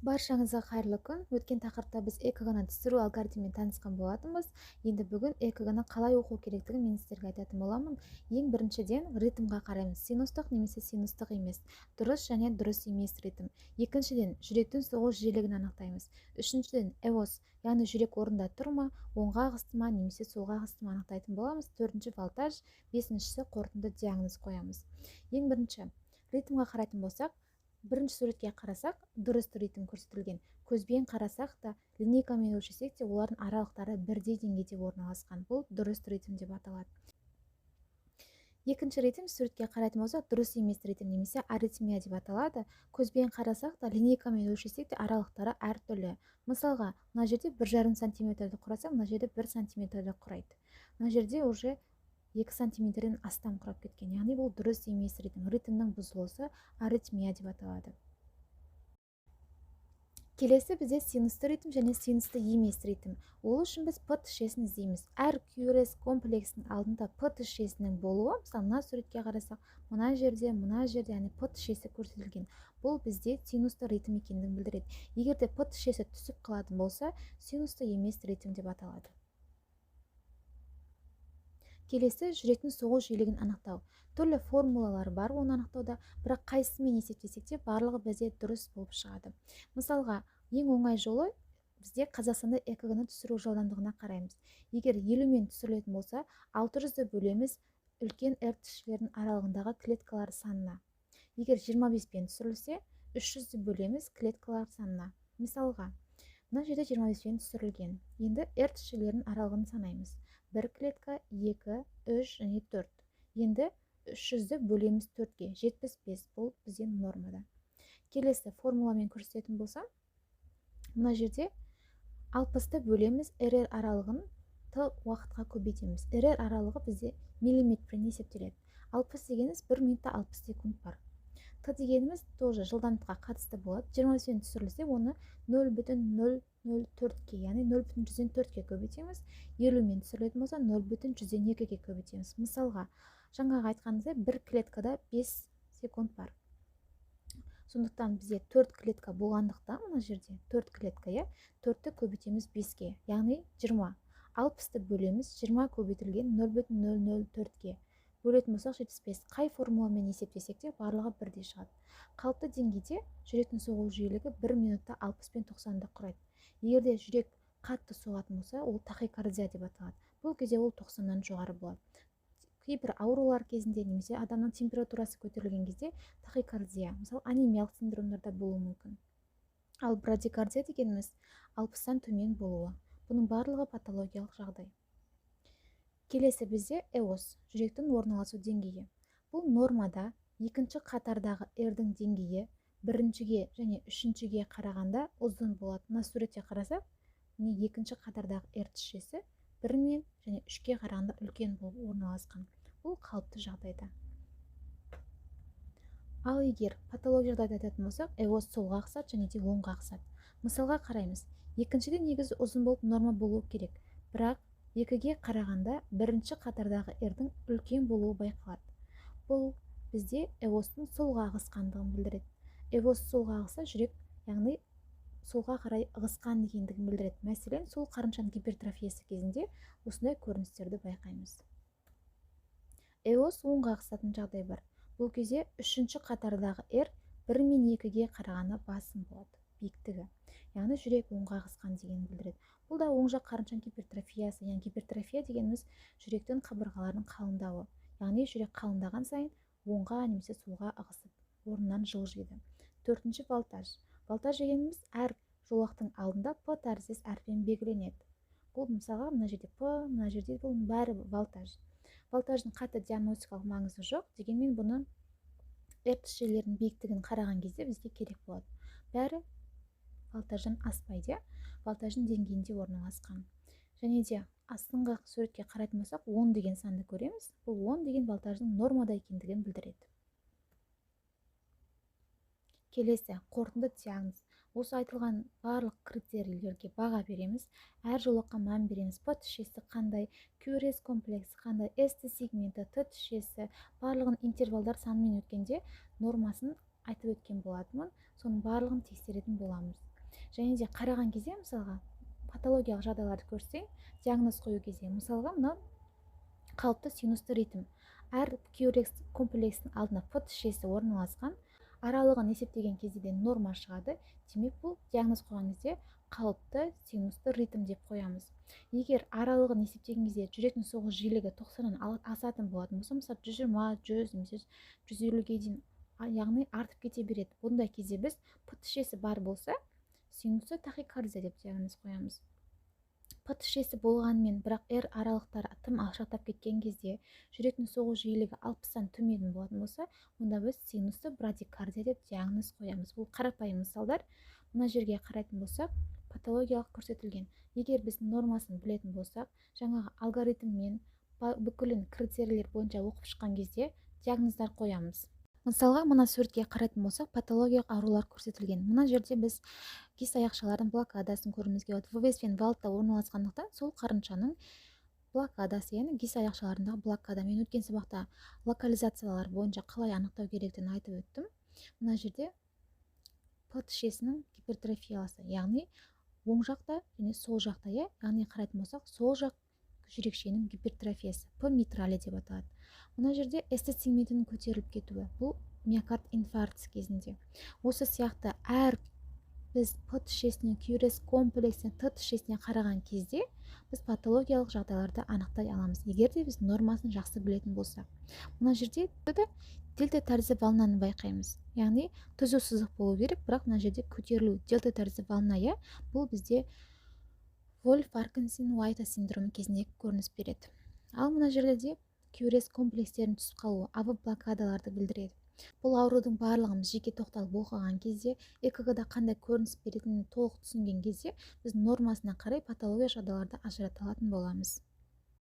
Баршаңызға қайырлы күн. Өткен тақырыпта біз экг-ны түсіру алгоритмімен танысқан болатынбыз. Енді бүгін экг-ны қалай оқу керектігін мен сіздерге айтатын боламын. Ең біріншіден ритмға қараймыз. Синустық немесе синустық емес. Дұрыс және дұрыс емес ритм. Екіншіден жүректің соғу жиілігін анықтаймыз. Үшіншіден эвос, яғни жүрек орында тұр ма, оңға ағысты ма немесе солға ағысты ма анықтайтын боламыз. Төртінші волтаж, бесіншісі қорытынды диагноз қоямыз. Ең бірінші ритмға қарайтын болсақ, бірінші суретке қарасақ, дұрыс ритм көрсетілген. Көзбен қарасақ та, линейкамен өлшесек те, олардың аралықтары бірдей деңгейде орналасқан. Бұл дұрыс ритм деп аталады. Екінші ритм суретке қарайтын болсақ, дұрыс емес ритм немесе аритмия деп аталады. Көзбен қарасақ та, линейкамен өлшесек те, аралықтары әртүрлі. Мысалға, мына жерде 1,5 сантиметрді құраса, мына жерде 1 сантиметрді құрайды. Мына жерде уже 2 сантиметрден астам құрап кеткен. Яғни бұл дұрыс емес ритм. Ритмнің бұзылысы аритмия деп аталады. Келесі бізде синусты ритм және синусты емес ритм. Ол үшін біз п тішесін іздейміз. Әр QRS комплексінің алдында п тішесінің болуы, мысалы мына суретке қарасақ, мына жерде, яғни п тішесі көрсетілген. Бұл бізде синусты ритм екендігін білдіреді. Егер де п тішесі түсіп қалатын болса, синусты емес ритм деп аталады. Келесі жүректің соғу жиілігін анықтау. Түрлі формулалар бар оны анықтауда, бірақ қайсысымен есептесек те барлығы бізде дұрыс болып шығады. Мысалға, ең оңай жолы бізде Қазақстанда экг-ны түсіру жылдамдығына қараймыз. Егер 50-мен түсірілетін болса, 600-ді бөлеміз үлкен R-тішелердің аралығындағы клеткалар санына. Егер 25-пен түсірілсе, 300-ді бөлеміз клеткалар санына. Мысалға, мына жерде 25-пен түсірілген. Енді R-тішелердің аралығын санаймыз. 1 клетка, 2, 3 және 4. Енді 300-ді бөлеміз 4-ге, 75, бұл бізден нормада. Келесі формуламен көрсететін болсам, мына жерде 60-ды бөлеміз RR аралығын Т уақытқа көбейтеміз. RR аралығы бізде миллиметрмен есептеледі. 60 дегеніміз 1 минутта 60 секунд бар. Т дегеніміз тоже жылдамдыққа қатысты болады. 25-пен түсірілсе, оны 0,004-ге, яғни 0,104-ге көбейтеміз. 50-мен түсірілетін болса, 0,102-ге көбейтеміз. Мысалға, жаңағы айтқанымыздай 1 клеткада 5 секунд бар. Сондықтан бізде 4 клетка болғандықтан, мына жерде 4 клетка, 4-ті көбейтеміз 5-ге, яғни 20. 60-ты бөлеміз 20 көбейтілген 0,004-ге. Бөлетін болсақ 75. Қай формуламен есептесек те барлығы бірдей шығады. Қалыпты деңгейде жүректің соғу жиілігі 1 минутта 60 пен 90-ды құрайды. Егер де жүрек қатты соғатын болса, ол тахикардия деп аталады. Бұл кезде ол 90-нан жоғары болады. Кейбір аурулар кезінде немесе адамның температурасы көтерілген кезде тахикардия, мысалы анемиялық синдромдарда болуы мүмкін. Ал брадикардия дегеніміз 60-тан төмен болуы. Бұның барлығы патологиялық жағдай. Келесі бізде эос, жүректің орналасу деңгейі. Бұл нормада екінші қатардағы R-дің деңгейі біріншіге және үшіншіге қарағанда ұзын болады. Мына суретте қарасақ, екінші қатардағы R тішесі 1-мен және 3-ке қарағанда үлкен болып орналасқан. Бұл қалыпты жағдайда. Ал егер патология жағдайда айтатын болсақ, эос солға ағысады және де оңға ағысады. Мысалға қараймыз. Екіншіде негізі ұзын болып норма болуы керек, бірақ екіге қарағанда бірінші қатардағы R-дің үлкен болуы байқалады. Бұл бізде эостың солға ағысқандығын білдіреді. Эос солға ағыса, жүрек, яғни солға қарай ығысқан дегендігін білдіреді. Мәселен, сол қарыншаның гипертрофиясы кезінде осындай көріністерді байқаймыз. Эос оңға ағысатын жағдай бар. Бұл кезде үшінші қатардағы R 1 мен 2-ге қарағанда басым болады, биіктігі. Яғни жүрек оңға ағысқан дегенін білдіреді. Бұл да оң жақ қарыншаның гипертрофиясы, яғни гипертрофия дегеніміз жүректің қабырғаларының қалыңдауы. Яғни жүрек қалыңдаған сайын оңға немесе солға ығысып, орнынан жылжиды. Төртінші волтаж. Волтаж дегеніміз әр жолақтың алдында П тәріздес әріппен белгіленеді. Бұл мысалға мына жерде П, мына жерде бұл бәрі волтаж. Волтаждың қатты диагностикалық маңызы жоқ, дегенмен бұны R-тішелерінің биіктігін қараған кезде бізге керек болады. Бәрі волтаждан аспайды, волтаждың деңгейінде орналасқан. Және де астыңғы суретке қарайтын болсақ, 10 деген санды көреміз. Бұл 10 деген волтаждың нормада екендігін білдіреді. Келесі, қорытынды диагноз. Осы айтылған барлық критерийлерге баға береміз. Әр жолаққа мән береміз. П тішесі қандай, QRS комплексі қандай, ST сегменті, Т тішесі, барлығын интервалдар санымен өткенде нормасын айтып өткен болатынмын. Соның барлығын тексеретін боламыз. Және де қараған кезде мысалға патологиялық жағдайларды көрсең, диагноз қою кезде мысалға мынау қалыпты синусты ритм. Әр QRS комплекстің алдына П тішесі орналасқан, аралығын есептеген кезде де норма шығады. Демек бұл диагноз қойған кезде қалыпты синусты ритм деп қоямыз. Егер аралығын есептеген кезде жүректің соғыс жиілігі 90-нан асатын болатын болса, мысалы 120, 100 немесе 150-ге дейін, яғни артып кете береді. Бұндай кезде біз П тішесі бар болса, синусты тахикардия деп диагноз қоямыз. П тішесі болғанымен, бірақ R аралықтары тым алшақтап кеткен кезде, жүректің соғыс жиілігі 60-тан төмен болатын болса, онда біз синусты брадикардия деп диагноз қоямыз. Бұл қарапайым мысалдар. Мына жерге қарайтын болсақ, патологиялық көрсетілген. Егер біз нормасын білетін болсақ, жаңағы алгоритммен бүкілін критерийлер бойынша оқып шыққан кезде диагноздар қоямыз. Мысалға, мына суретке қарайтын болсақ, патологиялық аурулар көрсетілген. Мына жерде біз гис аяқшалардың блокадасын көруімізге болады. ВВС пен валтта орналасқандықтан сол қарыншаның блокадасы, яғни гис аяқшаларындағы блокада. Мен өткен сабақта локализациялар бойынша қалай анықтау керектігін айтып өттім. Мына жерде П тішесінің гипертрофиясы, яғни оң жақта және сол жақта, яғни қарайтын болсақ, сол жақ жүрекшенің гипертрофиясы, П митрали деп аталады. Мына жерде СТ сегментінің көтеріліп кетуі, бұл миокард инфаркті кезінде. Осы сияқты әр біз П тішесіне, QRS комплексіне, Т тішесіне қараған кезде біз патологиялық жағдайларды анықтай аламыз, егер де біз нормасын жақсы білетін болсақ. Мына жерде дельта тәрізді волнаны байқаймыз, яғни түзу сызық болу керек, бірақ мына жерде көтерілу дельта тәрізді волна, бұл бізде Вольф-Паркинсон-Уайта синдромы кезінде көрініс береді. Ал мына жерде де QRS комплекстерінің түсіп қалуы АВ блокадаларды білдіреді. Бұл аурудың барлығын жеке тоқталып оқыған кезде, ЭКГ-да қандай көрініс беретінін толық түсінген кезде, біз нормасына қарай патология жағдайларды ажырата алатын боламыз.